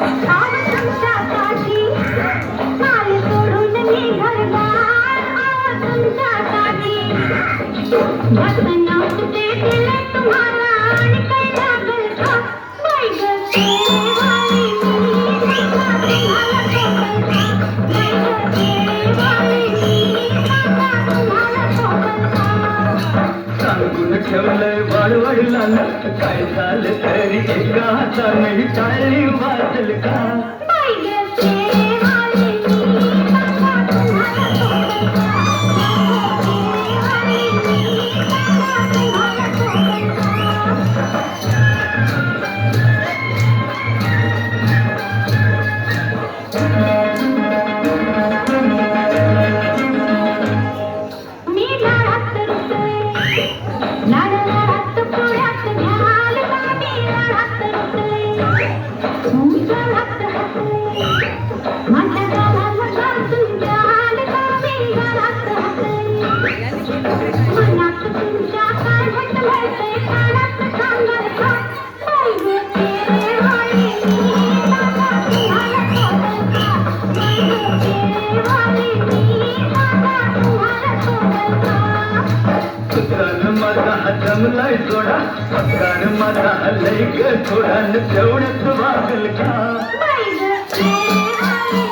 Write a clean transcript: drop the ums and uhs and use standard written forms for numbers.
आव तुमच्यासाठी माल सोडून निघालदार आव तुमच्यासाठी वतनात ते दिले तुम्हाला आणि काय लागल का बाई ग देवाली मी सांगा तुम्हाला सोबल का बाई ग देवाली मी सांगा तुम्हाला सोबल का सांगून ठेवलंय वाढवडिलांना काय झालं तरी एका हाताने टाळी वाजल का बाई ग देवाली मी सांगा तुम्हाला सोबल का बाई ग देवाली मी सांगा तुम्हाला सोबल मी लाडात रुतले लाडात पोळ्यात घाल बाबी लाडात रुतले लाडात हसले माझ्या गावाला गाल तुमच्या आल बाबी लाडात हसले मनात तुमच्या काय म्हटलंय कानात सांगाल का बाई ग देवाली मी सांगा तुम्हाला सोबल का बाई ग देवाली मी सांगा तुम्हाला सोबल का सुतान माझा जमलाय जोडा पक्कान माझा लय ग थोडा तेवढ्यात वागल का बाई ग देवाली